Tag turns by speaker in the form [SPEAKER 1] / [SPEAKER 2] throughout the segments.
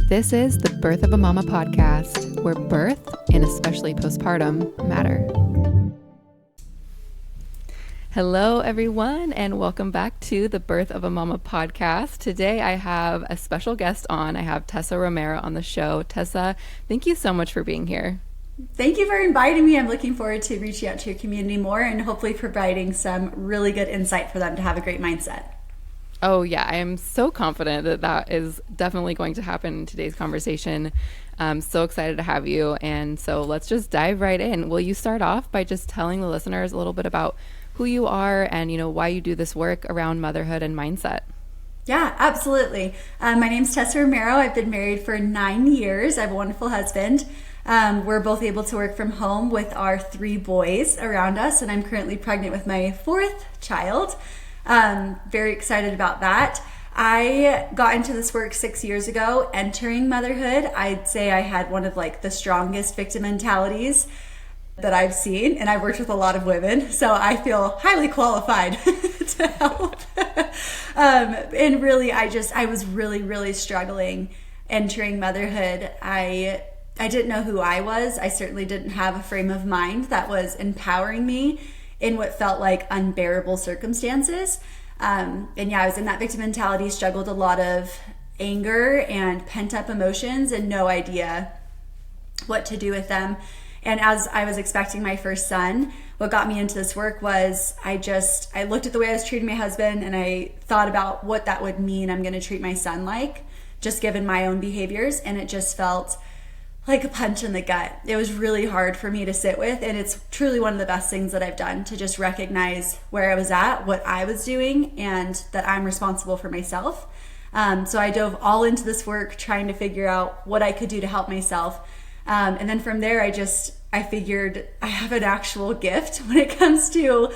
[SPEAKER 1] This is the Birth of a Mama podcast, where birth, and especially postpartum, matter. Hello, everyone, and welcome back to the Birth of a Mama podcast. Today, I have a special guest on. I have Tessa Romero on the show. Tessa, thank you so much for being here.
[SPEAKER 2] Thank you for inviting me. I'm looking forward to reaching out to your community more and hopefully providing some really good insight for them to have a great mindset.
[SPEAKER 1] Oh, yeah. I am so confident that that is definitely going to happen in today's conversation. I'm so excited to have you. And so let's just dive right in. Will you start off by just telling the listeners a little bit about who you are and, why you do this work around motherhood and mindset?
[SPEAKER 2] Yeah, absolutely. My name's Tessa Romero. I've been married for 9 years. I have a wonderful husband. We're both able to work from home with our 3 boys around us, and I'm currently pregnant with my 4th child. Very excited about that. I got into this work 6 years ago, entering motherhood. I'd say I had one of the strongest victim mentalities that I've seen, and I've worked with a lot of women, so I feel highly qualified to help. And really, I was really struggling entering motherhood. I didn't know who I was. I certainly didn't have a frame of mind that was empowering me in what felt like unbearable circumstances. I was in that victim mentality, struggled a lot of anger and pent-up emotions and no idea what to do with them. And as I was expecting my first son, what got me into this work was I looked at the way I was treating my husband and I thought about what that would mean I'm going to treat my son like, just given my own behaviors, and it just felt like a punch in the gut. It was really hard for me to sit with, and it's truly one of the best things that I've done to just recognize where I was at, what I was doing, and that I'm responsible for myself. So I dove all into this work trying to figure out what I could do to help myself. And then from there, I figured I have an actual gift when it comes to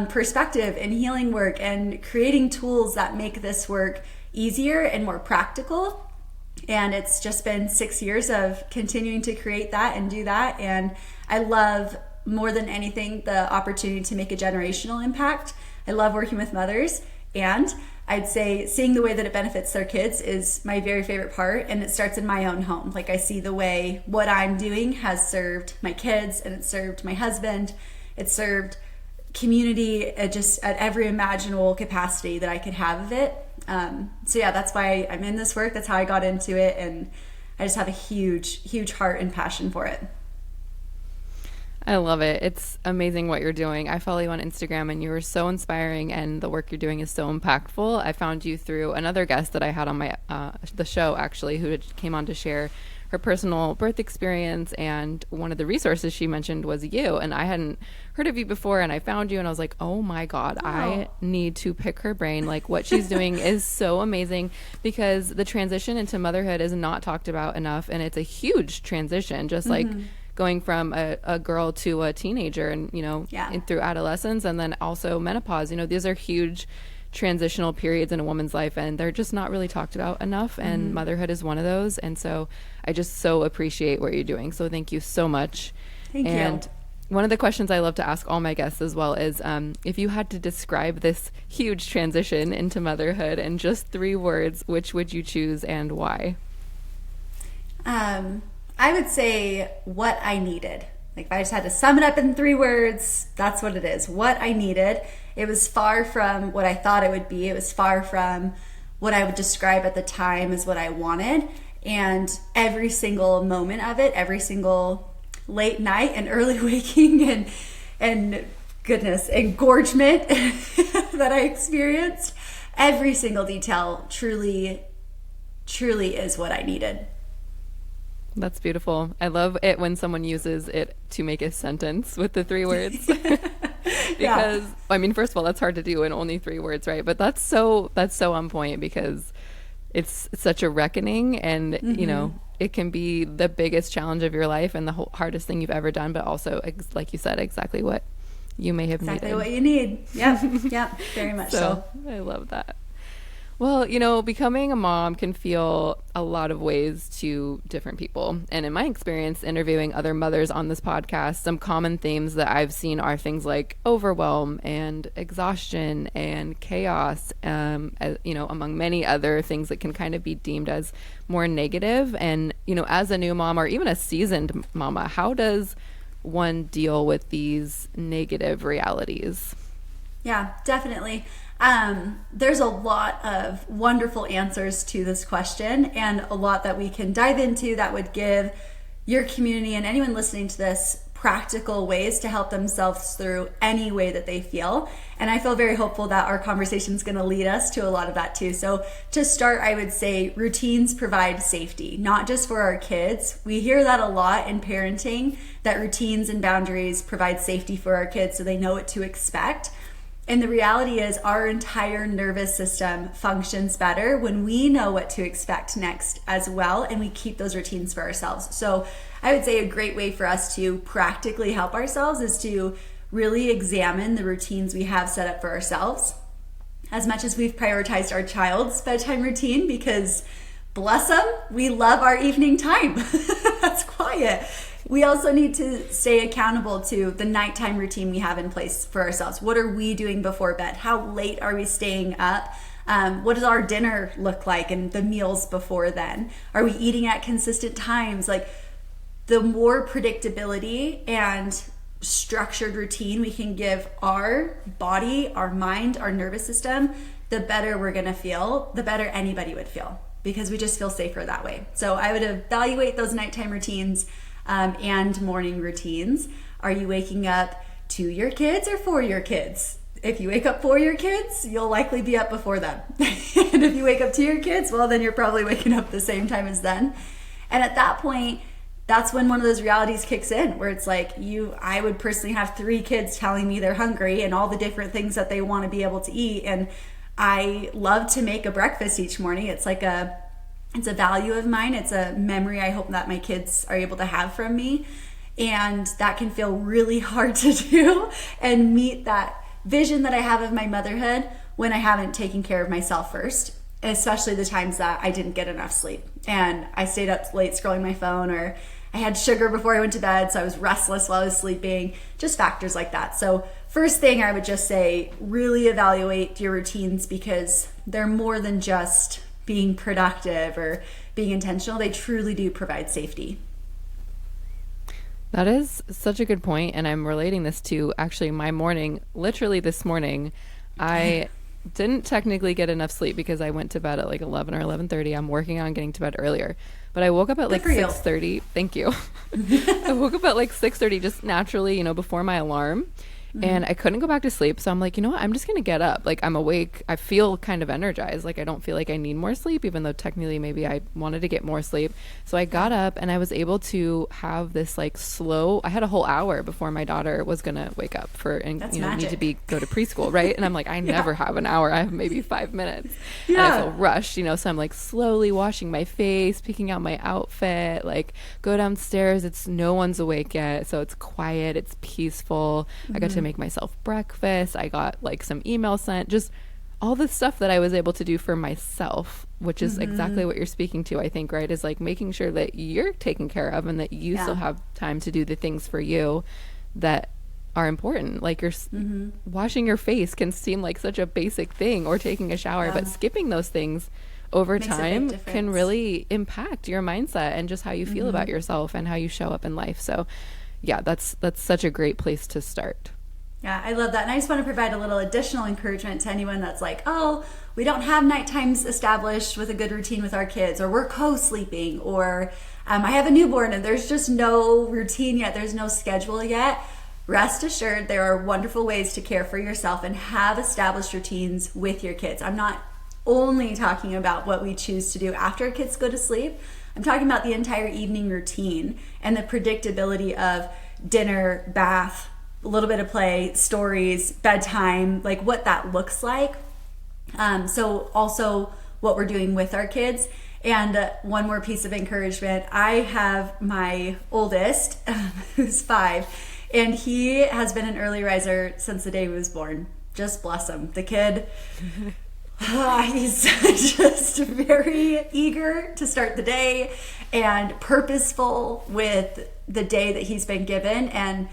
[SPEAKER 2] perspective and healing work and creating tools that make this work easier and more practical. And it's just been 6 years of continuing to create that and do that. And I love, more than anything, the opportunity to make a generational impact. I love working with mothers. And I'd say seeing the way that it benefits their kids is my very favorite part. And it starts in my own home. I see the way what I'm doing has served my kids, and it's served my husband. It's served community just at every imaginable capacity that I could have of it. That's why I'm in this work. That's how I got into it, and I just have a huge heart and passion for it.
[SPEAKER 1] I love it. It's amazing what you're doing. I follow you on Instagram, and you are so inspiring, and the work you're doing is so impactful. I found you through another guest that I had on my the show, actually, who came on to share her personal birth experience, and one of the resources she mentioned was you, and I hadn't heard of you before, and I found you and I was like, oh my God, I need to pick her brain. What she's doing is so amazing, because the transition into motherhood is not talked about enough, and it's a huge transition, just going from a girl to a teenager, and through adolescence, and then also menopause. These are huge transitional periods in a woman's life, and they're just not really talked about enough, and motherhood is one of those. And so I just so appreciate what you're doing, so thank you so much.
[SPEAKER 2] Thank you.
[SPEAKER 1] One of the questions I love to ask all my guests as well is, if you had to describe this huge transition into motherhood in just 3 words, which would you choose and why?
[SPEAKER 2] I would say what I needed. If I just had to sum it up in 3 words, that's what it is. What I needed. It was far from what I thought it would be. It was far from what I would describe at the time as what I wanted. And every single moment of it, every single late night and early waking and goodness, engorgement that I experienced, every single detail truly is what I needed.
[SPEAKER 1] That's beautiful. I love it when someone uses it to make a sentence with the 3 words. Because, first of all, that's hard to do in only 3 words, right? But that's so on point, because it's such a reckoning, and, it can be the biggest challenge of your life and the hardest thing you've ever done, but also, like you said, exactly what you may have needed.
[SPEAKER 2] Exactly what you need. Yeah, very much so.
[SPEAKER 1] I love that. Well, becoming a mom can feel a lot of ways to different people. And in my experience, interviewing other mothers on this podcast, some common themes that I've seen are things like overwhelm and exhaustion and chaos, among many other things that can kind of be deemed as more negative. And, as a new mom or even a seasoned mama, how does one deal with these negative realities?
[SPEAKER 2] Yeah, definitely. There's a lot of wonderful answers to this question and a lot that we can dive into that would give your community and anyone listening to this practical ways to help themselves through any way that they feel. And I feel very hopeful that our conversation is going to lead us to a lot of that too. So to start, I would say routines provide safety, not just for our kids. We hear that a lot in parenting, that routines and boundaries provide safety for our kids so they know what to expect. And the reality is our entire nervous system functions better when we know what to expect next as well, and we keep those routines for ourselves. So I would say a great way for us to practically help ourselves is to really examine the routines we have set up for ourselves. As much as we've prioritized our child's bedtime routine, because bless them, we love our evening time. That's quiet. We also need to stay accountable to the nighttime routine we have in place for ourselves. What are we doing before bed? How late are we staying up? What does our dinner look like and the meals before then? Are we eating at consistent times? Like, the more predictability and structured routine we can give our body, our mind, our nervous system, the better we're gonna feel, the better anybody would feel, because we just feel safer that way. So I would evaluate those nighttime routines and morning routines. Are you waking up to your kids or for your kids? If you wake up for your kids, you'll likely be up before them. And if you wake up to your kids, well, then you're probably waking up the same time as them. And at that point, that's when one of those realities kicks in, where it's like I would personally have 3 kids telling me they're hungry and all the different things that they want to be able to eat. And I love to make a breakfast each morning. It's a value of mine. It's a memory I hope that my kids are able to have from me. And that can feel really hard to do and meet that vision that I have of my motherhood when I haven't taken care of myself first, especially the times that I didn't get enough sleep and I stayed up late scrolling my phone, or I had sugar before I went to bed, so I was restless while I was sleeping, just factors like that. So first thing I would just say, really evaluate your routines, because they're more than just being productive or being intentional. They truly do provide safety.
[SPEAKER 1] That is such a good point, and I'm relating this to actually my morning. Literally this morning, I didn't technically get enough sleep because I went to bed at like 11 or 11:30. I'm working on getting to bed earlier, but I woke up at like 6:30. Thank you. I woke up at like 6:30 just naturally, before my alarm. And I couldn't go back to sleep. So I'm like, you know what? I'm just going to get up. Like, I'm awake. I feel kind of energized. Like, I don't feel like I need more sleep, even though technically maybe I wanted to get more sleep. So I got up and I was able to have this like I had a whole hour before my daughter was going to wake up need to go to preschool. Right. And I'm like, I never have an hour. I have maybe 5 minutes. Yeah. And I feel rushed, so I'm like slowly washing my face, picking out my outfit, like go downstairs. No one's awake yet. So it's quiet. It's peaceful. I got to make myself breakfast. I got like some email sent, just all the stuff that I was able to do for myself, which is exactly what you're speaking to, I think, right? Is like making sure that you're taken care of and that you still have time to do the things for you that are important. Like washing your face can seem like such a basic thing, or taking a shower, but skipping those things over time can really impact your mindset and just how you feel about yourself and how you show up in life. So yeah, that's such a great place to start.
[SPEAKER 2] Yeah, I love that. And I just want to provide a little additional encouragement to anyone that's like, oh, we don't have night times established with a good routine with our kids, or we're co-sleeping, or I have a newborn and there's just no routine yet. There's no schedule yet. Rest assured, there are wonderful ways to care for yourself and have established routines with your kids. I'm not only talking about what we choose to do after kids go to sleep. I'm talking about the entire evening routine and the predictability of dinner, bath, a little bit of play, stories, bedtime, like what that looks like. So also what we're doing with our kids. And one more piece of encouragement. I have my oldest, who's 5, and he has been an early riser since the day he was born. Just bless him. The kid He's just very eager to start the day and purposeful with the day that he's been given. And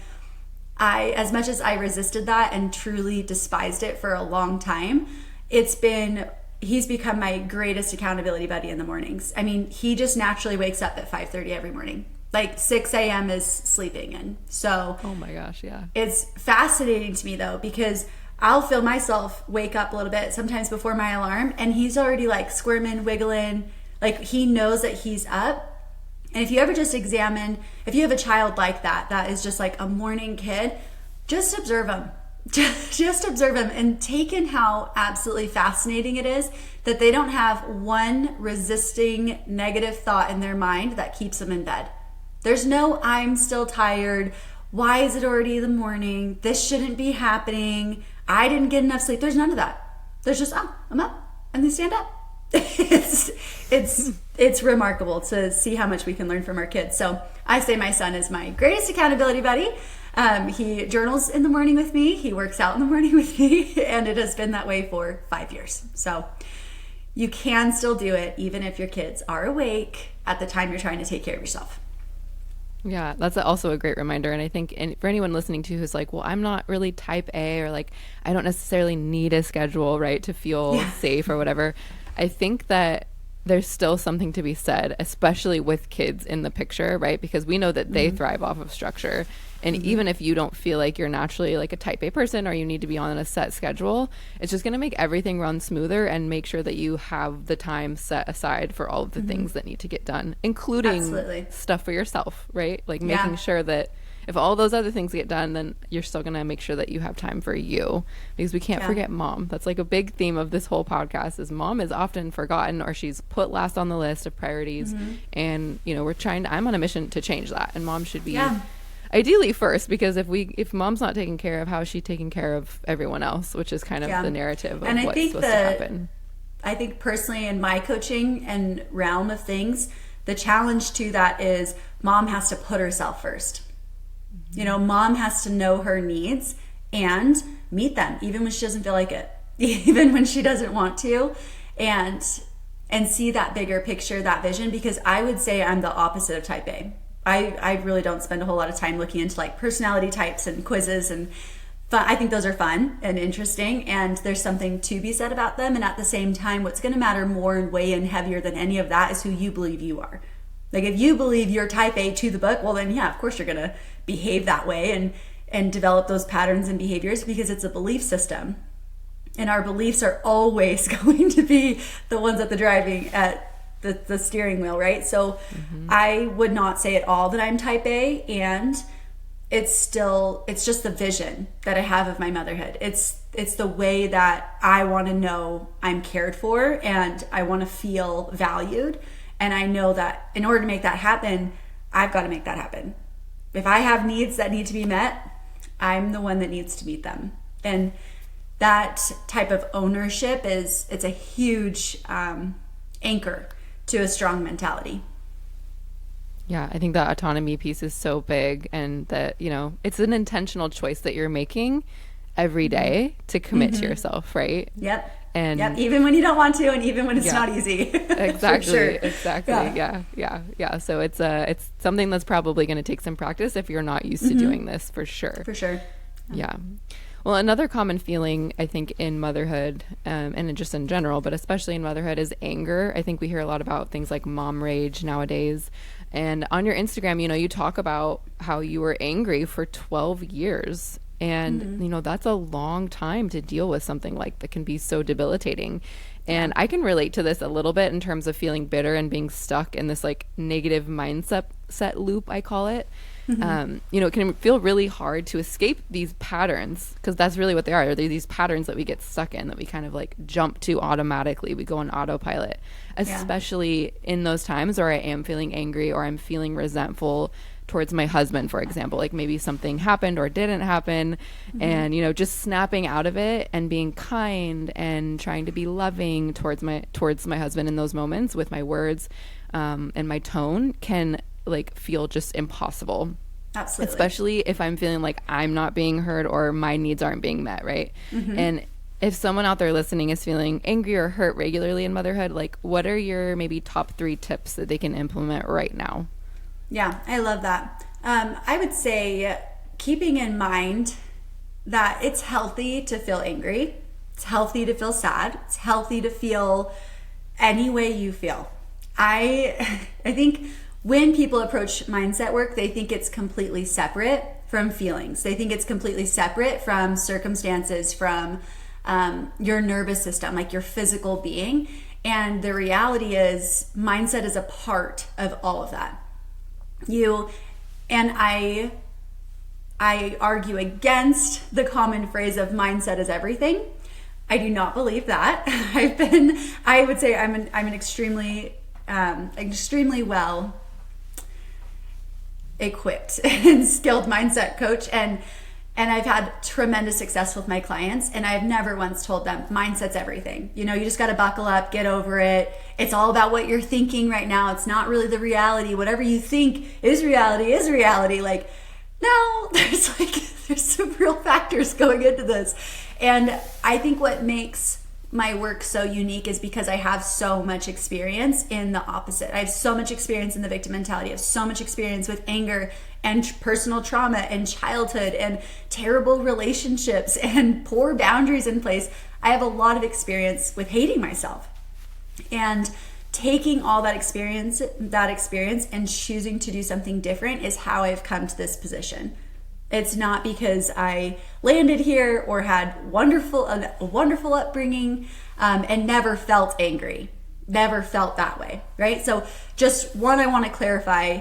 [SPEAKER 2] as much as I resisted that and truly despised it for a long time, he's become my greatest accountability buddy in the mornings. I mean, he just naturally wakes up at 5:30 every morning. Like 6 a.m. is sleeping in. So,
[SPEAKER 1] oh my gosh, yeah.
[SPEAKER 2] It's fascinating to me though, because I'll feel myself wake up a little bit sometimes before my alarm, and he's already like squirming, wiggling, like he knows that he's up. And if you ever just examine, if you have a child like that is just like a morning kid, just observe them. Just observe them and take in how absolutely fascinating it is that they don't have one resisting negative thought in their mind that keeps them in bed. There's no, I'm still tired. Why is it already the morning? This shouldn't be happening. I didn't get enough sleep. There's none of that. There's just, I'm up, and they stand up. It's remarkable to see how much we can learn from our kids. So I say my son is my greatest accountability buddy. He journals in the morning with me. He works out in the morning with me, and it has been that way for 5 years. So you can still do it even if your kids are awake at the time you're trying to take care of yourself.
[SPEAKER 1] Yeah, that's also a great reminder. And I think for anyone listening to who's like, well, I'm not really type A, or like, I don't necessarily need a schedule, right, to feel safe or whatever. I think that there's still something to be said, especially with kids in the picture, right? Because we know that they thrive off of structure. And even if you don't feel like you're naturally like a type A person, or you need to be on a set schedule, it's just going to make everything run smoother and make sure that you have the time set aside for all of the things that need to get done, including stuff for yourself, right? Like making sure that if all those other things get done, then you're still going to make sure that you have time for you, because we can't forget mom. That's like a big theme of this whole podcast, is mom is often forgotten, or she's put last on the list of priorities. And, you know, I'm on a mission to change that, and mom should be ideally first, because if mom's not taken care of, how is she taking care of everyone else, which is kind of the narrative of what's supposed to happen.
[SPEAKER 2] I think personally in my coaching and realm of things, the challenge to that is mom has to put herself first. You know, mom has to know her needs and meet them, even when she doesn't feel like it, even when she doesn't want to, and see that bigger picture, that vision. Because I would say I'm the opposite of type A. I really don't spend a whole lot of time looking into like personality types and quizzes and fun. I think those are fun and interesting, and there's something to be said about them. And at the same time, what's going to matter more and weigh in heavier than any of that is who you believe you are. Like if you believe you're type A to the book, well then of course you're going to behave that way and develop those patterns and behaviors, because it's a belief system. And our beliefs are always going to be the ones at the steering wheel, right? So I would not say at all that I'm type A, and it's just the vision that I have of my motherhood. It's the way that I want to know I'm cared for, and I want to feel valued. And I know that in order to make that happen, I've got to make that happen. If I have needs that need to be met, I'm the one that needs to meet them. And that type of ownership it's a huge anchor to a strong mentality.
[SPEAKER 1] Yeah, I think that autonomy piece is so big, and that, you know, it's an intentional choice that you're making every day to commit to yourself, right?
[SPEAKER 2] Yep.
[SPEAKER 1] And
[SPEAKER 2] even when you don't want to, and even when it's not easy.
[SPEAKER 1] Exactly.
[SPEAKER 2] Sure.
[SPEAKER 1] Exactly. Yeah. So it's something that's probably going to take some practice if you're not used to doing this, for sure.
[SPEAKER 2] For sure.
[SPEAKER 1] Yeah. Well, another common feeling, I think, in motherhood, and just in general, but especially in motherhood, is anger. I think we hear a lot about things like mom rage nowadays. And on your Instagram, you know, you talk about how you were angry for 12 years. And, you know, that's a long time to deal with something like that can be so debilitating. And I can relate to this a little bit in terms of feeling bitter and being stuck in this like negative mindset loop, I call it. You know, it can feel really hard to escape these patterns, because that's really what they are. They're these patterns that we get stuck in, that we kind of like jump to automatically. We go on autopilot, especially in those times where I am feeling angry or I'm feeling resentful towards my husband, for example. Like maybe something happened or didn't happen, and, you know, just snapping out of it and being kind and trying to be loving towards my husband in those moments with my words and my tone can like feel just impossible.
[SPEAKER 2] Absolutely.
[SPEAKER 1] Especially if I'm feeling like I'm not being heard or my needs aren't being met, right? And If someone out there listening is feeling angry or hurt regularly in motherhood, like what are your maybe top 3 tips that they can implement right now?
[SPEAKER 2] Yeah, I love that. I would say keeping in mind that it's healthy to feel angry, it's healthy to feel sad, it's healthy to feel any way you feel. I think when people approach mindset work, they think it's completely separate from feelings. They think it's completely separate from circumstances, from your nervous system, like your physical being. And the reality is, mindset is a part of all of that. I argue against the common phrase of mindset is everything. I do not believe that. I would say I'm an extremely well equipped and skilled mindset coach, and I've had tremendous success with my clients, and I've never once told them mindset's everything. You just got to buckle up, get over it. It's all about what you're thinking right now. It's not really the reality. Whatever you think is reality is reality. Like, no, there's some real factors going into this. And I think what makes my work so unique is because I have so much experience in the opposite. I have so much experience in the victim mentality. I have so much experience with anger and personal trauma and childhood and terrible relationships and poor boundaries in place. I have a lot of experience with hating myself. And taking all that experience and choosing to do something different is how I've come to this position. It's not because I landed here or had a wonderful upbringing and never felt angry, never felt that way, right? So just one, I want to clarify,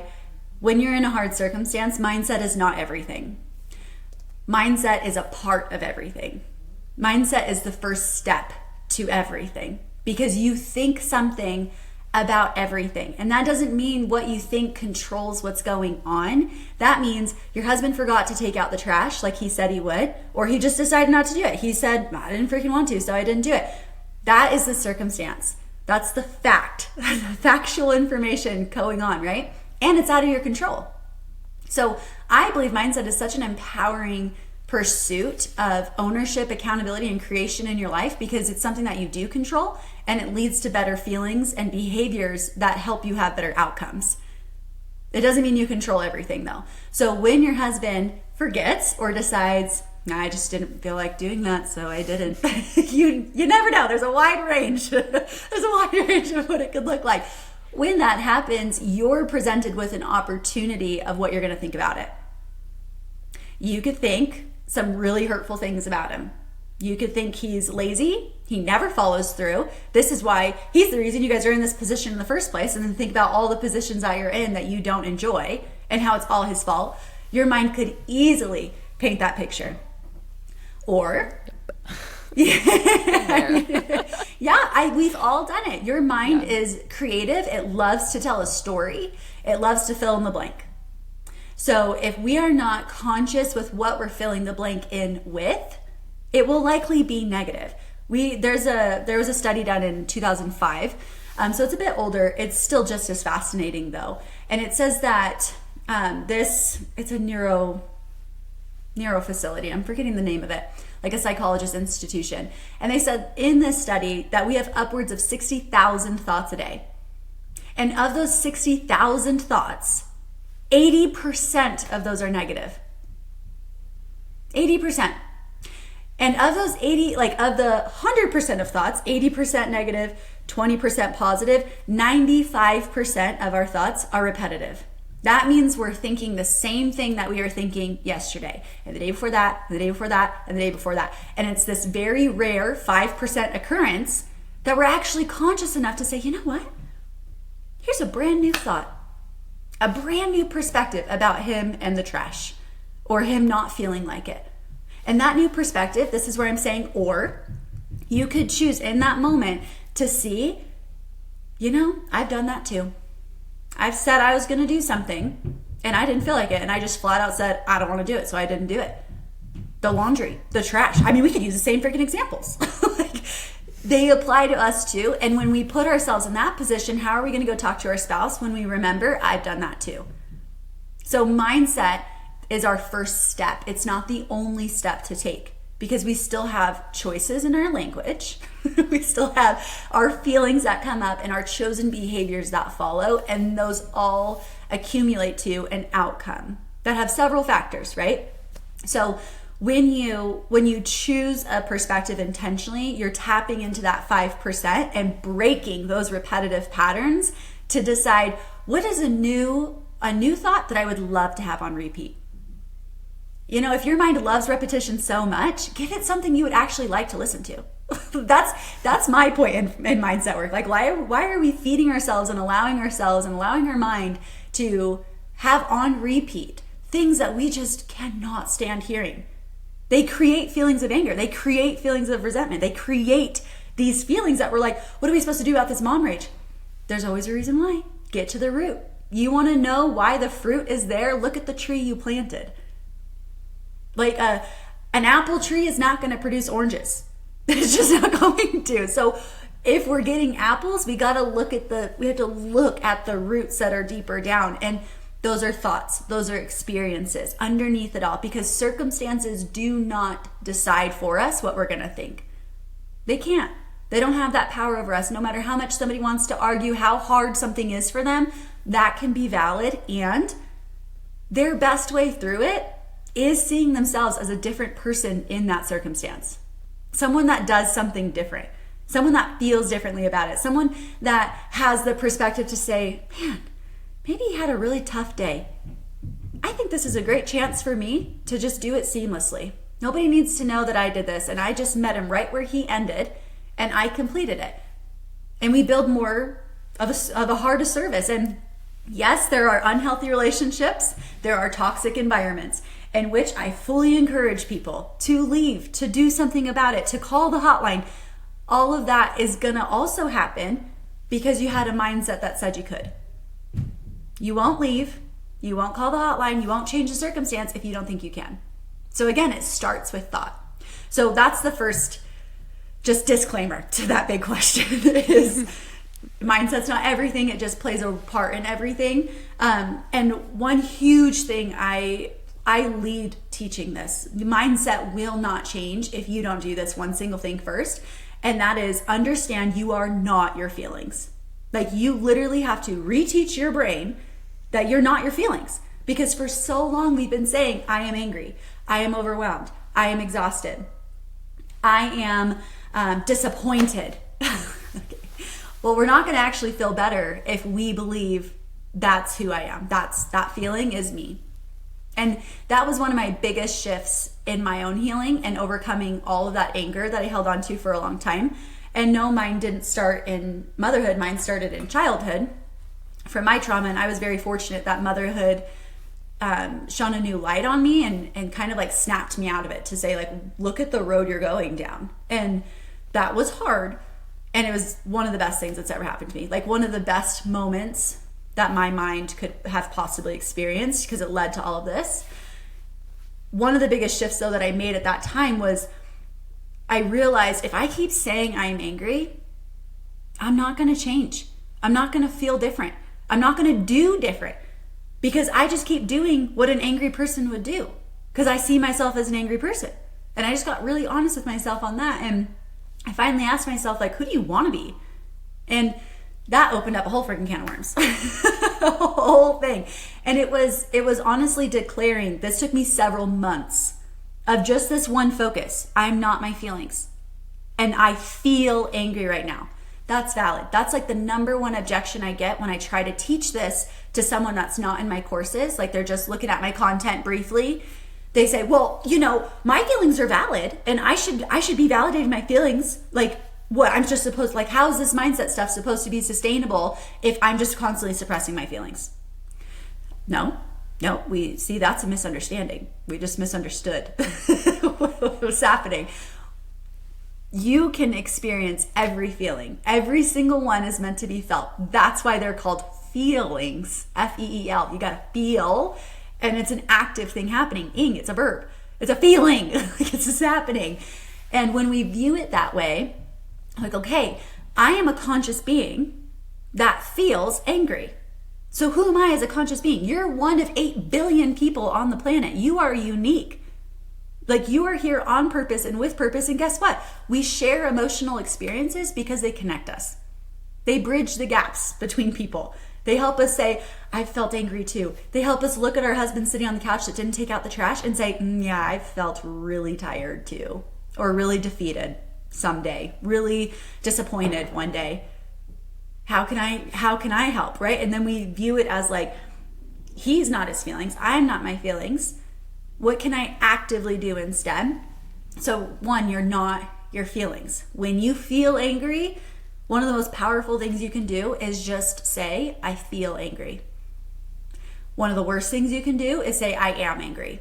[SPEAKER 2] when you're in a hard circumstance, mindset is not everything. Mindset is a part of everything. Mindset is the first step to everything, because you think something about everything. And that doesn't mean what you think controls what's going on. That means your husband forgot to take out the trash like he said he would, or he just decided not to do it. He said, I didn't freaking want to, so I didn't do it. That is the circumstance. That's the fact, the factual information going on, right? And it's out of your control. So I believe mindset is such an empowering pursuit of ownership, accountability, and creation in your life, because it's something that you do control, and it leads to better feelings and behaviors that help you have better outcomes. It doesn't mean you control everything though. So when your husband forgets or decides, I just didn't feel like doing that, so I didn't. you never know. There's a wide range. There's a wide range of what it could look like. When that happens, you're presented with an opportunity of what you're going to think about it. You could think some really hurtful things about him. You could think he's lazy, he never follows through. This is why he's the reason you guys are in this position in the first place, and then think about all the positions that you're in that you don't enjoy and how it's all his fault. Your mind could easily paint that picture. Or we've all done it. Your mind is creative. It loves to tell a story. It loves to fill in the blank. So if we are not conscious with what we're filling the blank in with, it will likely be negative. There was a study done in 2005, so it's a bit older. It's still just as fascinating though, and it says that it's a neuro facility. I'm forgetting the name of it, like a psychologist institution, and they said in this study that we have upwards of 60,000 thoughts a day, and of those 60,000 thoughts, 80% of those are negative. 80%. And of those of the 100% of thoughts, 80% negative, 20% positive, 95% of our thoughts are repetitive. That means we're thinking the same thing that we were thinking yesterday, and the day before that, and the day before that, and the day before that. And it's this very rare 5% occurrence that we're actually conscious enough to say, you know what? Here's a brand new thought, a brand new perspective about him and the trash, or him not feeling like it. And that new perspective, this is where I'm saying, or you could choose in that moment to see, I've done that too. I've said I was going to do something and I didn't feel like it. And I just flat out said, I don't want to do it. So I didn't do it. The laundry, the trash. I mean, we could use the same freaking examples. They apply to us too. And when we put ourselves in that position, how are we going to go talk to our spouse when we remember I've done that too? So mindset is our first step. It's not the only step to take, because we still have choices in our language. We still have our feelings that come up and our chosen behaviors that follow, and those all accumulate to an outcome that have several factors, right? So when you choose a perspective intentionally, you're tapping into that 5% and breaking those repetitive patterns to decide what is a new thought that I would love to have on repeat. You know, if your mind loves repetition so much, give it something you would actually like to listen to. That's my point in mindset work. Like, why are we feeding ourselves and allowing our mind to have on repeat things that we just cannot stand hearing? They create feelings of anger. They create feelings of resentment. They create these feelings that we're like, what are we supposed to do about this mom rage? There's always a reason why. Get to the root. You want to know why the fruit is there? Look at the tree you planted. Like an apple tree is not going to produce oranges. It's just not going to. So if we're getting apples, we have to look at the roots that are deeper down. And those are thoughts, those are experiences underneath it all, because circumstances do not decide for us what we're going to think. They can't. They don't have that power over us. No matter how much somebody wants to argue how hard something is for them, that can be valid. And their best way through it is seeing themselves as a different person in that circumstance. Someone that does something different. Someone that feels differently about it. Someone that has the perspective to say, man, maybe he had a really tough day. I think this is a great chance for me to just do it seamlessly. Nobody needs to know that I did this, and I just met him right where he ended, and I completed it. And we build more of a heart of service. And yes, there are unhealthy relationships. There are toxic environments in which I fully encourage people to leave, to do something about it, to call the hotline. All of that is going to also happen because you had a mindset that said you could. You won't leave, you won't call the hotline, you won't change the circumstance if you don't think you can. So again, it starts with thought. So that's the first just disclaimer to that big question is mindset's not everything, it just plays a part in everything. And one huge thing I lead teaching this, mindset will not change if you don't do this one single thing first. And that is understand you are not your feelings. Like you literally have to reteach your brain that you're not your feelings. Because for so long we've been saying, I am angry, I am overwhelmed, I am exhausted, I am disappointed. Okay. Well, we're not going to actually feel better if we believe that's who I am. That feeling is me. And that was one of my biggest shifts in my own healing and overcoming all of that anger that I held on to for a long time. And no, mine didn't start in motherhood. Mine started in childhood from my trauma. And I was very fortunate that motherhood shone a new light on me and kind of like snapped me out of it to say like, look at the road you're going down. And that was hard. And it was one of the best things that's ever happened to me. Like one of the best moments that my mind could have possibly experienced because it led to all of this. One of the biggest shifts though that I made at that time was I realized if I keep saying I'm angry, I'm not going to change. I'm not going to feel different. I'm not going to do different because I just keep doing what an angry person would do because I see myself as an angry person. And I just got really honest with myself on that. And I finally asked myself, like, who do you want to be? And that opened up a whole freaking can of worms. The whole thing. And it was honestly declaring, this took me several months of just this one focus. I'm not my feelings. And I feel angry right now. That's valid. That's like the number one objection I get when I try to teach this to someone that's not in my courses. Like they're just looking at my content briefly. They say, well, you know, my feelings are valid and I should be validating my feelings. Like what I'm just supposed, like how is this mindset stuff supposed to be sustainable if I'm just constantly suppressing my feelings? No, we see that's a misunderstanding. We just misunderstood what was happening. You can experience every feeling. Every single one is meant to be felt. That's why they're called feelings, F-E-E-L. You gotta feel, and it's an active thing happening. Ing, it's a verb. It's a feeling. It's just happening. And when we view it that way, like, okay, I am a conscious being that feels angry. So who am I as a conscious being? You're one of 8 billion people on the planet. You are unique. Like, you are here on purpose and with purpose. And guess what? We share emotional experiences because they connect us. They bridge the gaps between people. They help us say, I've felt angry too. They help us look at our husband sitting on the couch that didn't take out the trash and say, yeah, I felt really tired too. Or really defeated someday. Really disappointed one day. How can I help, right? And then we view it as like, he's not his feelings. I'm not my feelings. What can I actively do instead? So one, you're not your feelings. When you feel angry, one of the most powerful things you can do is just say, I feel angry. One of the worst things you can do is say, I am angry.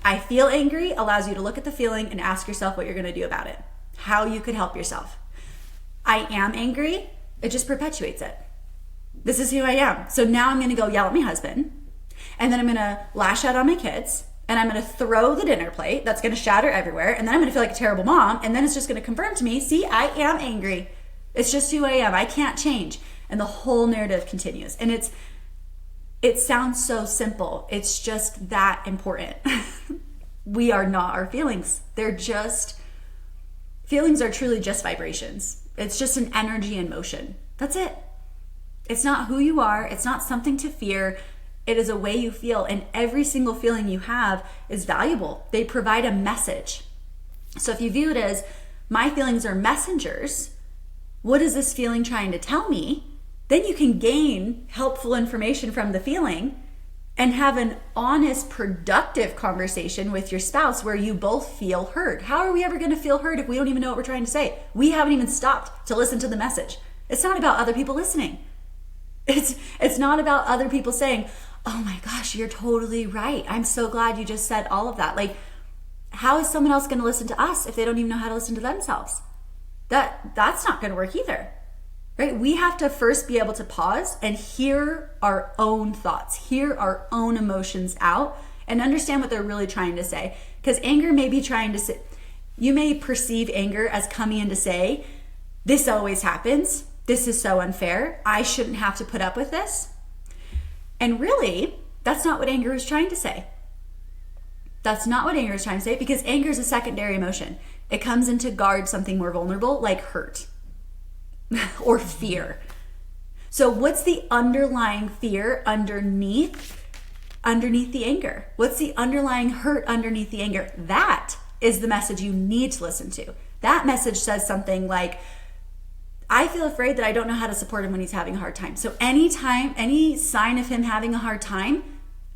[SPEAKER 2] I feel angry allows you to look at the feeling and ask yourself what you're going to do about it, how you could help yourself. I am angry, it just perpetuates it. This is who I am. So now I'm going to go yell at my husband, and then I'm going to lash out on my kids, and I'm going to throw the dinner plate that's going to shatter everywhere, and then I'm going to feel like a terrible mom, and then it's just going to confirm to me, see, I am angry. It's just who I am. I can't change. And the whole narrative continues. And it sounds so simple. It's just that important. We are not our feelings. Feelings are truly just vibrations. It's just an energy in motion. That's it. It's not who you are. It's not something to fear. It is a way you feel. And every single feeling you have is valuable. They provide a message. So if you view it as my feelings are messengers, what is this feeling trying to tell me? Then you can gain helpful information from the feeling and have an honest, productive conversation with your spouse where you both feel heard. How are we ever going to feel heard if we don't even know what we're trying to say? We haven't even stopped to listen to the message. It's not about other people listening. It's not about other people saying, oh my gosh, you're totally right. I'm so glad you just said all of that. Like, how is someone else going to listen to us if they don't even know how to listen to themselves? That's not going to work either, right? We have to first be able to pause and hear our own thoughts, hear our own emotions out, and understand what they're really trying to say. Because anger may be trying to say, you may perceive anger as coming in to say, this always happens. This is so unfair. I shouldn't have to put up with this. And really, that's not what anger is trying to say. That's not what anger is trying to say, because anger is a secondary emotion. It comes in to guard something more vulnerable, like hurt or fear. So what's the underlying fear underneath the anger? What's the underlying hurt underneath the anger? That is the message you need to listen to. That message says something like, I feel afraid that I don't know how to support him when he's having a hard time. So anytime, any sign of him having a hard time,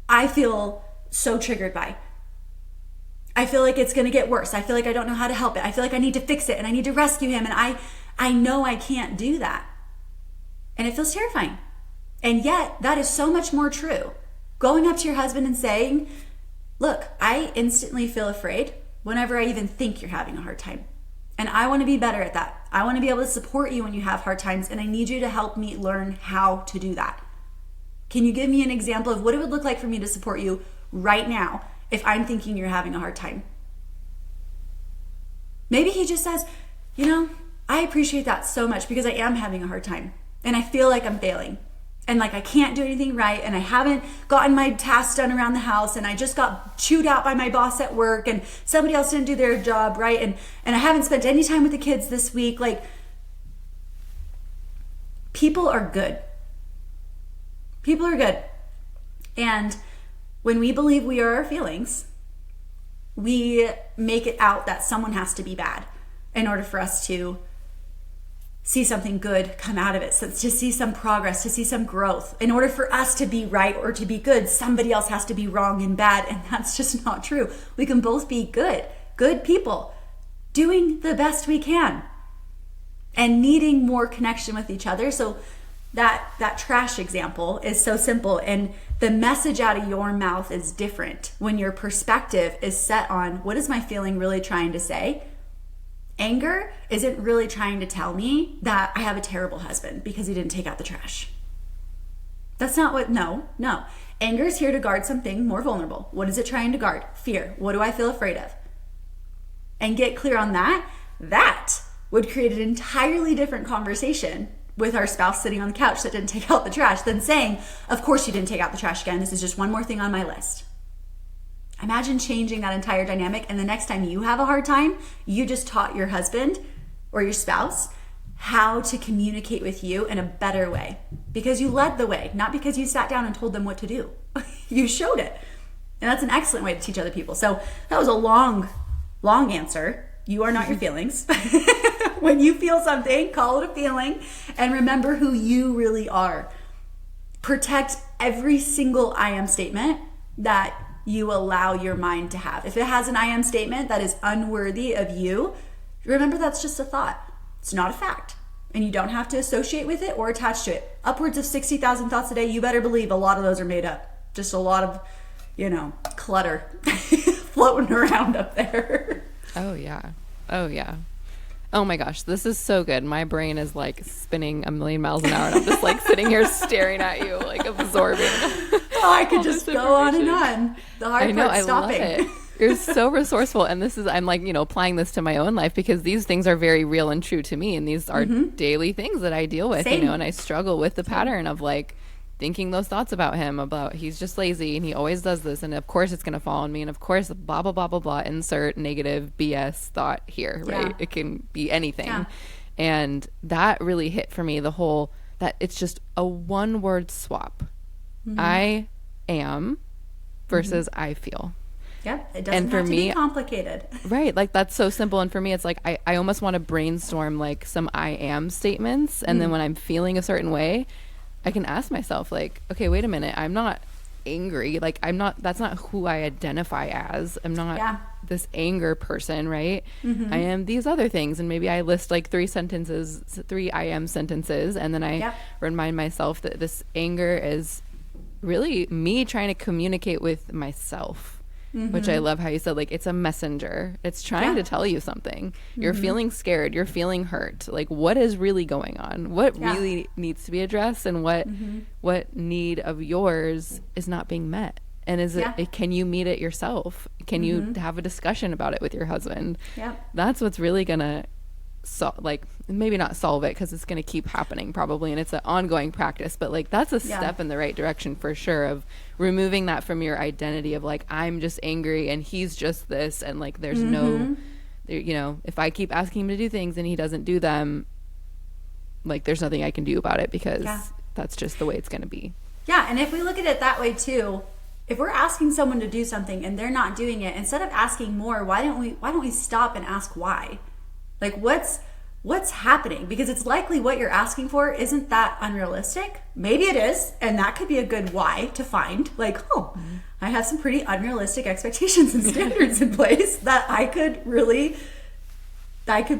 [SPEAKER 2] I feel so triggered by. I feel like it's going to get worse. I feel like I don't know how to help it. I feel like I need to fix it and I need to rescue him. And I know I can't do that. And it feels terrifying. And yet that is so much more true. Going up to your husband and saying, look, I instantly feel afraid whenever I even think you're having a hard time. And I want to be better at that. I want to be able to support you when you have hard times. And I need you to help me learn how to do that. Can you give me an example of what it would look like for me to support you right now if I'm thinking you're having a hard time? Maybe he just says, I appreciate that so much because I am having a hard time and I feel like I'm failing and like I can't do anything right and I haven't gotten my tasks done around the house and I just got chewed out by my boss at work and somebody else didn't do their job right and I haven't spent any time with the kids this week. Like, people are good. People are good. And when we believe we are our feelings, we make it out that someone has to be bad in order for us to see something good come out of it, so to see some progress, to see some growth. In order for us to be right or to be good, somebody else has to be wrong and bad, and that's just not true. We can both be good people, doing the best we can and needing more connection with each other. So that trash example is so simple, and the message out of your mouth is different when your perspective is set on, what is my feeling really trying to say? Anger isn't really trying to tell me that I have a terrible husband because he didn't take out the trash. That's not what, no. Anger is here to guard something more vulnerable. What is it trying to guard? Fear. What do I feel afraid of? And get clear on that. That would create an entirely different conversation with our spouse sitting on the couch that didn't take out the trash than saying, of course you didn't take out the trash again. This is just one more thing on my list. Imagine changing that entire dynamic, and the next time you have a hard time, you just taught your husband or your spouse how to communicate with you in a better way, because you led the way, not because you sat down and told them what to do. You showed it. And that's an excellent way to teach other people. So that was a long answer. You are not your feelings. When you feel something, call it a feeling, and remember who you really are. Protect every single I am statement that you allow your mind to have. If it has an I am statement that is unworthy of you, remember that's just a thought. It's not a fact. And you don't have to associate with it or attach to it. Upwards of 60,000 thoughts a day, you better believe a lot of those are made up. Just a lot of, clutter floating around up there.
[SPEAKER 1] Oh, yeah. Oh, yeah. Oh my gosh, this is so good. My brain is like spinning a million miles an hour, and I'm just like sitting here staring at you, like absorbing.
[SPEAKER 2] Oh, I could just go on and on. The hard part's stopping.
[SPEAKER 1] I love it. You're so resourceful. And I'm like, applying this to my own life, because these things are very real and true to me. And these are daily things that I deal with,
[SPEAKER 2] Same.
[SPEAKER 1] and I struggle with the pattern of like thinking those thoughts about him, about he's just lazy and he always does this. And of course it's going to fall on me. And of course, blah, blah, blah, blah, blah, insert negative BS thought here, right?
[SPEAKER 2] Yeah.
[SPEAKER 1] It can be anything.
[SPEAKER 2] Yeah.
[SPEAKER 1] And that really hit for me, that it's just a one word swap. I am versus I feel.
[SPEAKER 2] Yep. It doesn't have to be complicated.
[SPEAKER 1] Right. Like that's so simple. And for me, it's like, I almost want to brainstorm like some I am statements. And then when I'm feeling a certain way, I can ask myself like, okay, wait a minute. I'm not angry. Like that's not who I identify as. I'm not this anger person, right? I am these other things. And maybe I list like 3 I am sentences. And then I remind myself that this anger is really me trying to communicate with myself. Which I love how you said, like, it's a messenger. It's trying to tell you something. You're feeling scared. You're feeling hurt. Like, what is really going on? What really needs to be addressed, and what need of yours is not being met? And can you meet it yourself? Can you have a discussion about it with your husband? That's what's really going to maybe not solve it, because it's going to keep happening probably, and it's an ongoing practice, but like that's a step in the right direction for sure, of removing that from your identity of like, I'm just angry and he's just this, and like there's if I keep asking him to do things and he doesn't do them, like there's nothing I can do about it, because that's just the way it's going to be.
[SPEAKER 2] And if we look at it that way too, if we're asking someone to do something and they're not doing it, instead of asking more, why don't we stop and ask why? Like, what's happening? Because it's likely what you're asking for isn't that unrealistic. Maybe it is, and that could be a good why to find. Like, I have some pretty unrealistic expectations and standards in place that I could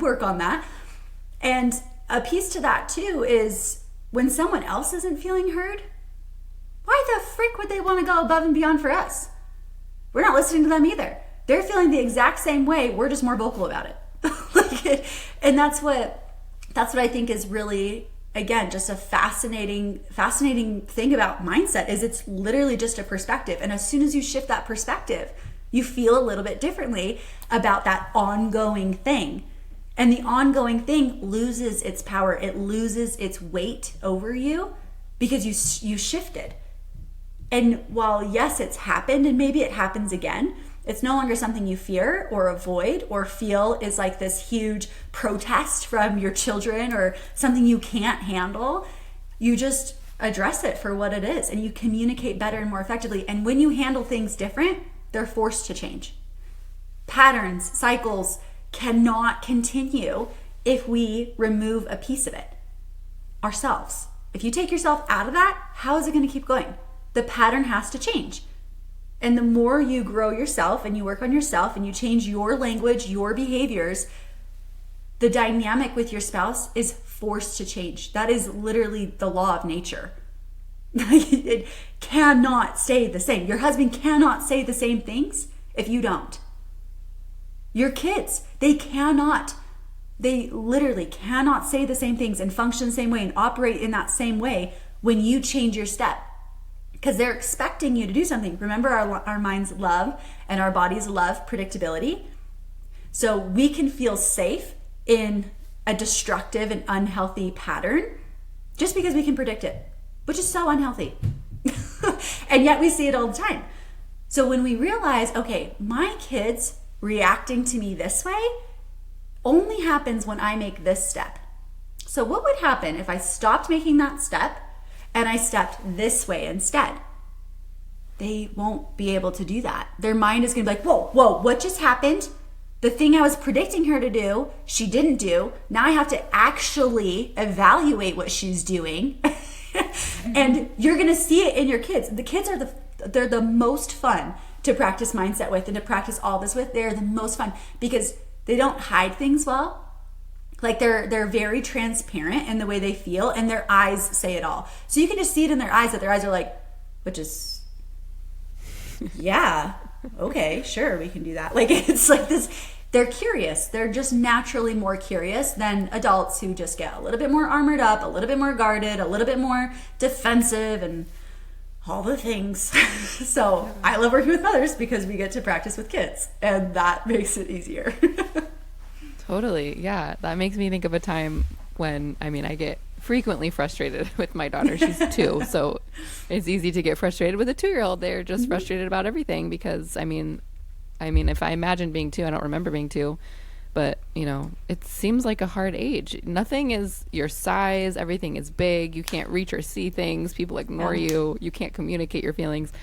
[SPEAKER 2] work on that. And a piece to that too is when someone else isn't feeling heard, why the frick would they want to go above and beyond for us? We're not listening to them either. They're feeling the exact same way. We're just more vocal about it. And that's what I think is really, again, just a fascinating thing about mindset, is it's literally just a perspective. And as soon as you shift that perspective, you feel a little bit differently about that ongoing thing. And the ongoing thing loses its power. It loses its weight over you because you shifted. And while yes, it's happened, and maybe it happens again, it's no longer something you fear or avoid or feel is like this huge protest from your children or something you can't handle. You just address it for what it is, and you communicate better and more effectively. And when you handle things different, they're forced to change. Patterns, cycles cannot continue if we remove a piece of it ourselves. If you take yourself out of that, how is it going to keep going? The pattern has to change. And the more you grow yourself and you work on yourself and you change your language, your behaviors, the dynamic with your spouse is forced to change. That is literally the law of nature. It cannot stay the same. Your husband cannot say the same things if you don't. Your kids, they literally cannot say the same things and function the same way and operate in that same way when you change your step. Because they're expecting you to do something. Remember, our minds love and our bodies love predictability. So we can feel safe in a destructive and unhealthy pattern just because we can predict it, which is so unhealthy. And yet we see it all the time. So So when we realize, okay, my kid's reacting to me this way only happens when I make this step. So what would happen if I stopped making that step and I stepped this way instead? They won't be able to do that. Their mind is going to be like, whoa, what just happened? The thing I was predicting her to do, she didn't do. Now I have to actually evaluate what she's doing. And you're going to see it in your kids. The kids are they're the most fun to practice mindset with and to practice all this with. They're the most fun because they don't hide things well. Like they're very transparent in the way they feel, and their eyes say it all. So you can just see it in their eyes that their eyes are like, which is, yeah, okay, sure, we can do that. Like it's like this, they're curious. They're just naturally more curious than adults who just get a little bit more armored up, a little bit more guarded, a little bit more defensive, and all the things. So I love working with mothers because we get to practice with kids, and that makes it easier.
[SPEAKER 1] Totally. Yeah. That makes me think of a time when, I get frequently frustrated with my daughter. She's 2. So it's easy to get frustrated with a 2-year-old. They're just frustrated about everything because, if I imagine being 2, I don't remember being 2, but it seems like a hard age. Nothing is your size. Everything is big. You can't reach or see things. People ignore you. You can't communicate your feelings.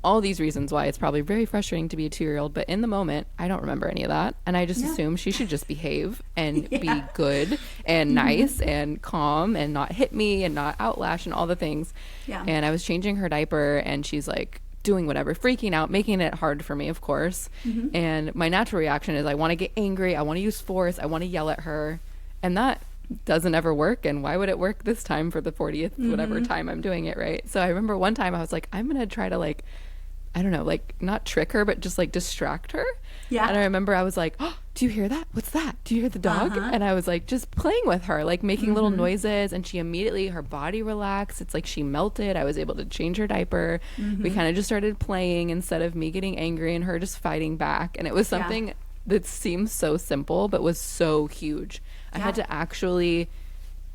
[SPEAKER 1] All these reasons why it's probably very frustrating to be a 2-year-old, but in the moment, I don't remember any of that. And I just assume she should just behave and be good and nice and calm and not hit me and not outlash and all the things. Yeah. And I was changing her diaper and she's like doing whatever, freaking out, making it hard for me, of course. And my natural reaction is I want to get angry. I want to use force. I want to yell at her. And that doesn't ever work. And why would it work this time for the 40th, whatever time I'm doing it, right? So I remember one time I was like, I'm going to try to I don't know, not trick her, but just distract her. Yeah. And I remember I was like, oh, do you hear that? What's that? Do you hear the dog? And I was just playing with her, making little noises. And she immediately, her body relaxed. It's like she melted. I was able to change her diaper. We kind of just started playing instead of me getting angry and her just fighting back. And it was something that seems so simple, but was so huge. I had to actually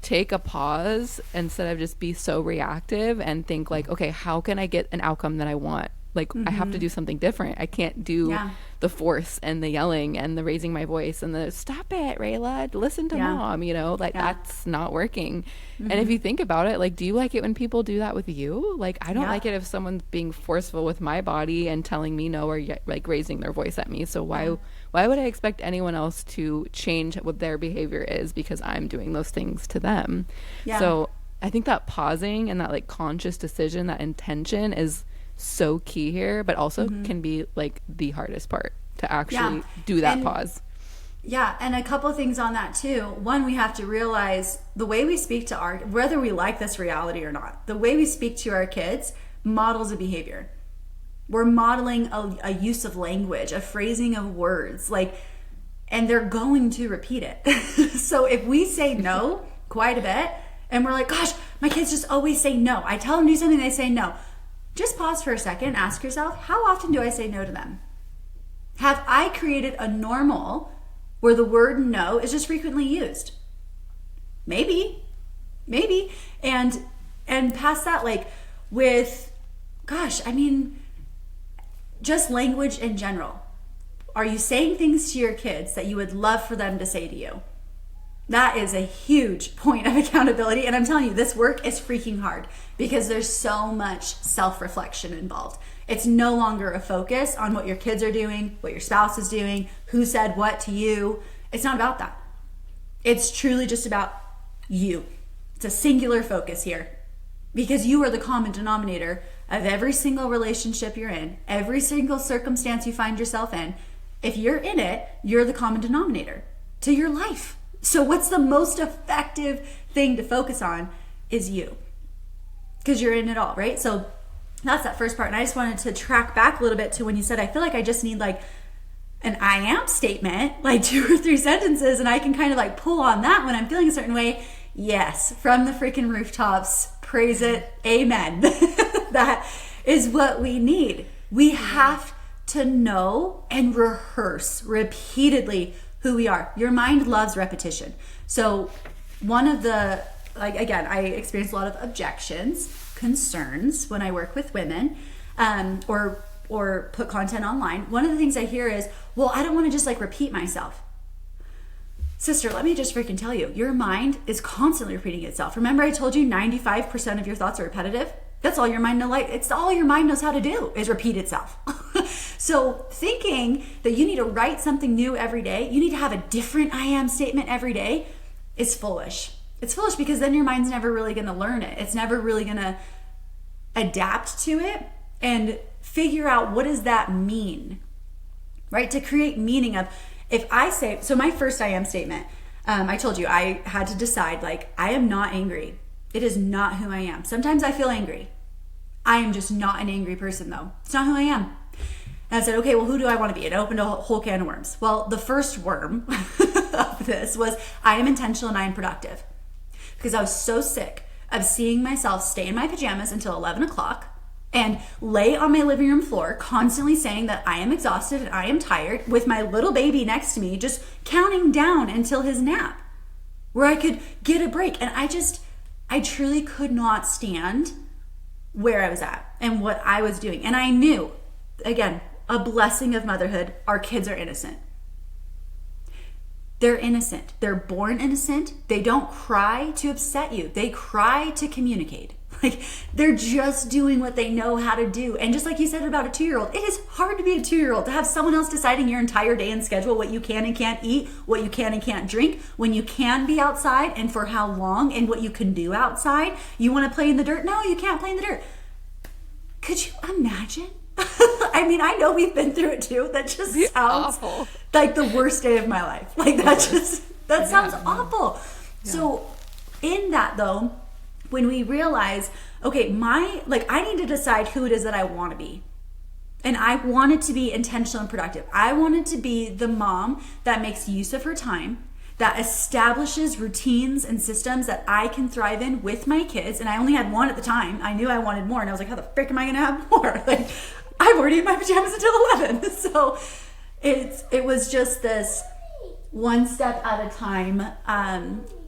[SPEAKER 1] take a pause instead of just be so reactive and think okay, how can I get an outcome that I want? I have to do something different. I can't do the force and the yelling and the raising my voice and the stop it, Rayla, listen to mom, that's not working. And if you think about it, do you like it when people do that with you? I don't like it if someone's being forceful with my body and telling me no or raising their voice at me. So why would I expect anyone else to change what their behavior is because I'm doing those things to them? So I think that pausing and that conscious decision, that intention is so key here, but also can be the hardest part to actually do that pause.
[SPEAKER 2] Yeah, and a couple of things on that too. One, we have to realize the way we speak to whether we like this reality or not, the way we speak to our kids models a behavior. We're modeling a use of language, a phrasing of words, and they're going to repeat it. So if we say no quite a bit and we're like, gosh, my kids just always say no. I tell them to do something, they say no. Just pause for a second and ask yourself, how often do I say no to them? Have I created a normal where the word no is just frequently used? Maybe. And past that, with, just language in general. Are you saying things to your kids that you would love for them to say to you? That is a huge point of accountability. And I'm telling you, this work is freaking hard because there's so much self-reflection involved. It's no longer a focus on what your kids are doing, what your spouse is doing, who said what to you. It's not about that. It's truly just about you. It's a singular focus here because you are the common denominator of every single relationship you're in, every single circumstance you find yourself in. If you're in it, you're the common denominator to your life. So what's the most effective thing to focus on is you, because you're in it all, right? So that's that first part. And I just wanted to track back a little bit to when you said, I feel like I just need an I am statement, 2 or 3 sentences, and I can kind of pull on that when I'm feeling a certain way. Yes, from the freaking rooftops, praise it, amen. That is what we need. We have to know and rehearse repeatedly who we are. Your mind loves repetition. So one of the, again, I experience a lot of objections, concerns when I work with women, or or put content online, one of the things I hear is, well, I don't want to just like repeat myself. Sister, let me just freaking tell you, your mind is constantly repeating itself. Remember I told you 95% of your thoughts are repetitive? That's all your mind knows. It's all your mind knows how to do is repeat itself. So thinking that you need to write something new every day, you need to have a different I am statement every day is foolish. It's foolish because then your mind's never really going to learn it. It's never really going to adapt to it and figure out what does that mean, right? To create meaning of, if I say, so my first I am statement, I told you I had to decide, like, I am not angry. It is not who I am. Sometimes I feel angry. I am just not an angry person though. It's not who I am. And I said, okay, well, who do I want to be? It opened a whole can of worms. Well, the first worm of this was I am intentional and I am productive. Because I was so sick of seeing myself stay in my pajamas until 11 o'clock and lay on my living room floor constantly saying that I am exhausted and I am tired with my little baby next to me, just counting down until his nap where I could get a break. And I truly could not stand where I was at and what I was doing. And I knew, again, a blessing of motherhood, our kids are innocent. They're innocent. They're born innocent. They don't cry to upset you. They cry to communicate. Like, they're just doing what they know how to do. And just like you said about a 2-year-old, it is hard to be a 2-year-old, to have someone else deciding your entire day and schedule, what you can and can't eat, what you can and can't drink, when you can be outside and for how long, and what you can do outside. You want to play in the dirt? No, you can't play in the dirt. Could you imagine? I mean, I know we've been through it too. That just sounds
[SPEAKER 1] awful.
[SPEAKER 2] Like the worst day of my life. Like that sounds awful. Yeah. So in that though, when we realize, okay, I need to decide who it is that I want to be. And I wanted to be intentional and productive. I wanted to be the mom that makes use of her time, that establishes routines and systems that I can thrive in with my kids. And I only had one at the time. I knew I wanted more. And I was like, how the frick am I going to have more? Like, I'm already in my pajamas until 11. So it was just this one step at a time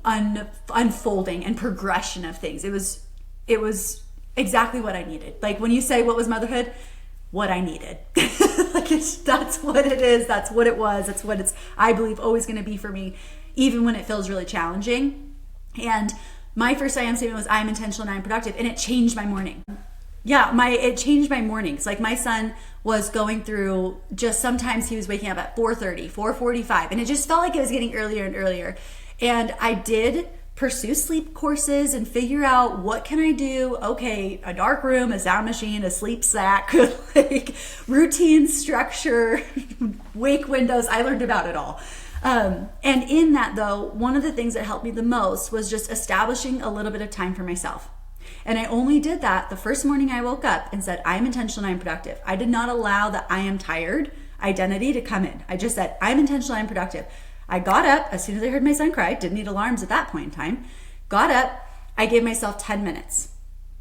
[SPEAKER 2] unfolding and progression of things. It was exactly what I needed. Like when you say what was motherhood, what I needed. Like that's what it is. That's what it was. That's what it's, I believe, always going to be for me, even when it feels really challenging. And my first I am statement was I am intentional and I am productive. And it changed my morning. Yeah, it changed my mornings. Like my son was going through, just sometimes he was waking up at 4:30, 4:45, and it just felt like it was getting earlier and earlier. And I did pursue sleep courses and figure out what can I do. Okay, a dark room, a sound machine, a sleep sack, like routine structure, wake windows. I learned about it all. And in that though, one of the things that helped me the most was just establishing a little bit of time for myself. And I only did that the first morning I woke up and said, I'm intentional and I'm productive. I did not allow the I am tired identity to come in. I just said, I'm intentional and I'm productive. I got up as soon as I heard my son cry, didn't need alarms at that point in time, got up, I gave myself 10 minutes.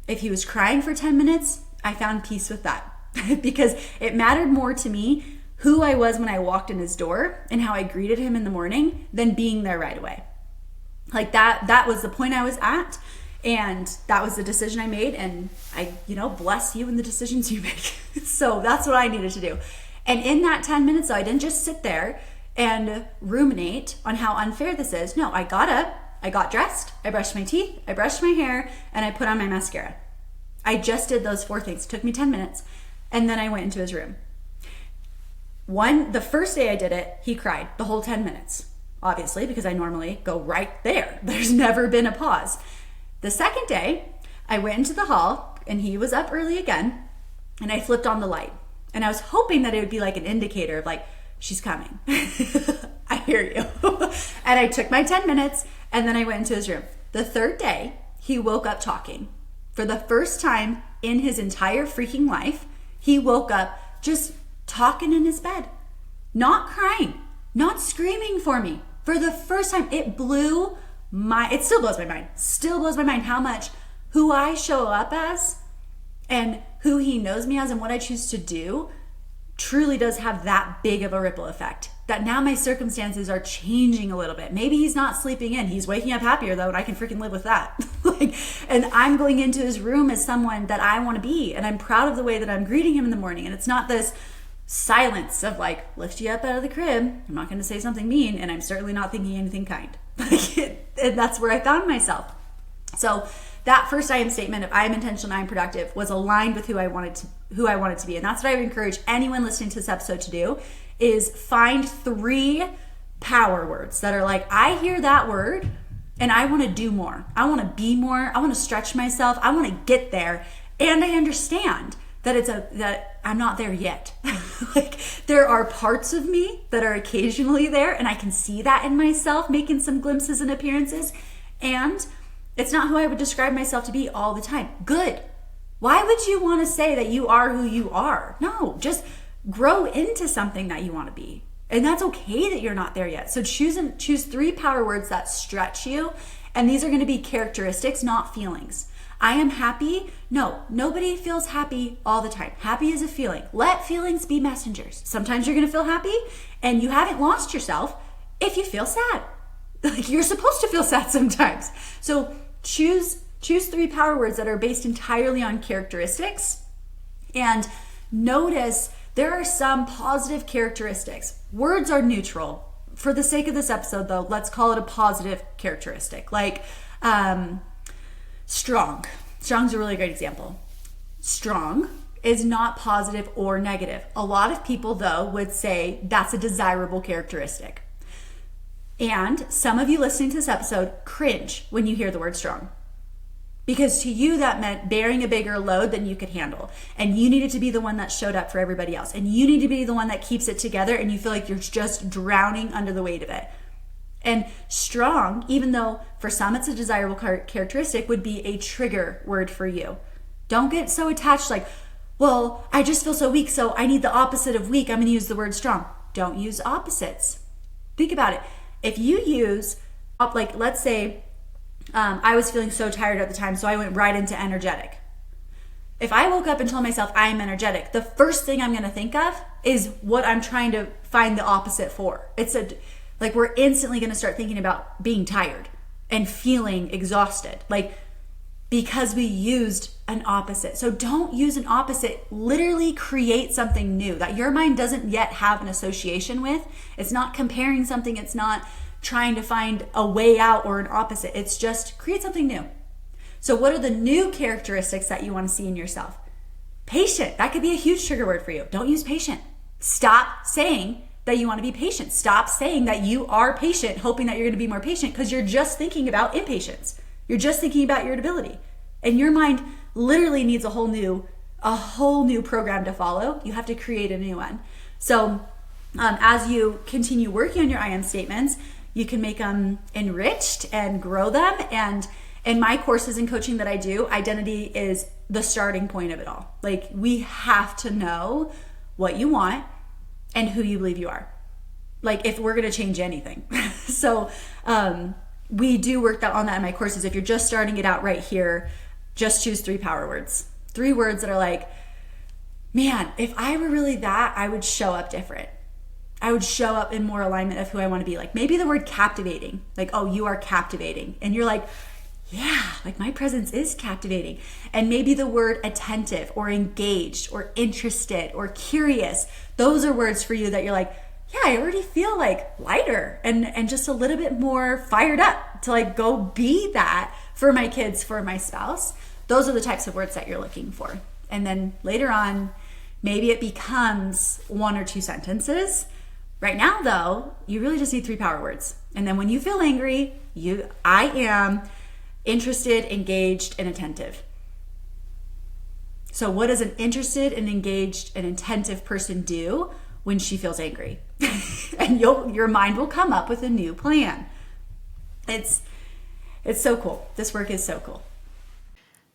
[SPEAKER 2] If he was crying for 10 minutes, I found peace with that because it mattered more to me who I was when I walked in his door and how I greeted him in the morning than being there right away. Like that was the point I was at. And that was the decision I made. And I, bless you in the decisions you make. So that's what I needed to do. And in that 10 minutes, though, I didn't just sit there and ruminate on how unfair this is. No, I got up, I got dressed, I brushed my teeth, I brushed my hair, and I put on my mascara. I just did those 4 things. It took me 10 minutes. And then I went into his room. The first day I did it, he cried the whole 10 minutes, obviously, because I normally go right there. There's never been a pause. The second day, I went into the hall and he was up early again and I flipped on the light. And I was hoping that it would be like an indicator of like, she's coming. I hear you. And I took my 10 minutes and then I went into his room. The third day, he woke up talking. For the first time in his entire freaking life, he woke up just talking in his bed, not crying, not screaming for me. For the first time, it still blows my mind how much who I show up as and who he knows me as and what I choose to do truly does have that big of a ripple effect that now my circumstances are changing a little bit. Maybe he's not sleeping in. He's waking up happier though, and I can freaking live with that. And I'm going into his room as someone that I want to be, and I'm proud of the way that I'm greeting him in the morning. And it's not this silence of like, lift you up out of the crib. I'm not going to say something mean, and I'm certainly not thinking anything kind. And that's where I found myself. So that first I am statement of I am intentional, I am productive was aligned with who I wanted to be. And that's what I would encourage anyone listening to this episode to do, is find 3 power words that are like, I hear that word and I want to do more. I want to be more. I want to stretch myself. I want to get there. And I understand that I'm not there yet. Like, there are parts of me that are occasionally there, and I can see that in myself, making some glimpses and appearances. And it's not who I would describe myself to be all the time. Good. Why would you want to say that you are who you are? No, just grow into something that you want to be. And that's okay that you're not there yet. So choose 3 power words that stretch you. And these are going to be characteristics, not feelings. I am happy. No, nobody feels happy all the time. Happy is a feeling. Let feelings be messengers. Sometimes you're going to feel happy, and you haven't lost yourself if you feel sad. Like, you're supposed to feel sad sometimes. So choose 3 power words that are based entirely on characteristics, and notice there are some positive characteristics. Words are neutral. For the sake of this episode, though, let's call it a positive characteristic. Like strong. Strong's a really great example. Strong is not positive or negative. A lot of people, though, would say that's a desirable characteristic. And some of you listening to this episode cringe when you hear the word strong. Because to you, that meant bearing a bigger load than you could handle. And you needed to be the one that showed up for everybody else. And you need to be the one that keeps it together, and you feel like you're just drowning under the weight of it. And strong, even though for some it's a desirable characteristic, would be a trigger word for you. Don't get so attached like, well, I just feel so weak, so I need the opposite of weak. I'm going to use the word strong. Don't use opposites. Think about it. If you use, like, let's say I was feeling so tired at the time, so I went right into energetic. If I woke up and told myself I am energetic, the first thing I'm going to think of is what I'm trying to find the opposite for. Like, we're instantly going to start thinking about being tired and feeling exhausted, like, because we used an opposite. So don't use an opposite. Literally create something new that your mind doesn't yet have an association with. It's not comparing something. It's not trying to find a way out or an opposite. It's just create something new. So what are the new characteristics that you want to see in yourself? Patient. That could be a huge trigger word for you. Don't use patient. Stop saying that you want to be patient. Stop saying that you are patient, hoping that you're going to be more patient, because you're just thinking about impatience. You're just thinking about irritability. And your mind literally needs a whole new program to follow. You have to create a new one. So as you continue working on your I am statements, you can make them enriched and grow them. And in my courses and coaching that I do, identity is the starting point of it all. Like, we have to know what you want and who you believe you are, like, if we're going to change anything. So we do work on that in my courses. If you're just starting it out right here, just choose 3 power words. 3 words that are like, man, if I were really that, I would show up different. I would show up in more alignment of who I want to be. Like, maybe the word captivating, like, oh, you are captivating. And you're like, yeah, like, my presence is captivating. And maybe the word attentive or engaged or interested or curious, those are words for you that you're like, yeah, I already feel like lighter and just a little bit more fired up to, like, go be that for my kids, for my spouse. Those are the types of words that you're looking for. And then later on, maybe it becomes 1 or 2 sentences. Right now, though, you really just need 3 power words. And then when you feel angry, I am interested, engaged, and attentive. So what does an interested and engaged and attentive person do when she feels angry? And your mind will come up with a new plan. It's so cool. This work is so cool.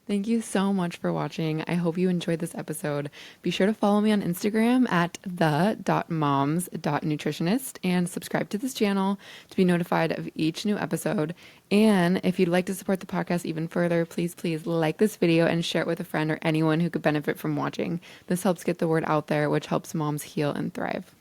[SPEAKER 1] Thank you so much for watching. I hope you enjoyed this episode. Be sure to follow me on Instagram at the.moms.nutritionist and subscribe to this channel to be notified of each new episode. And if you'd like to support the podcast even further, please like this video and share it with a friend or anyone who could benefit from watching. This helps get the word out there, which helps moms heal and thrive.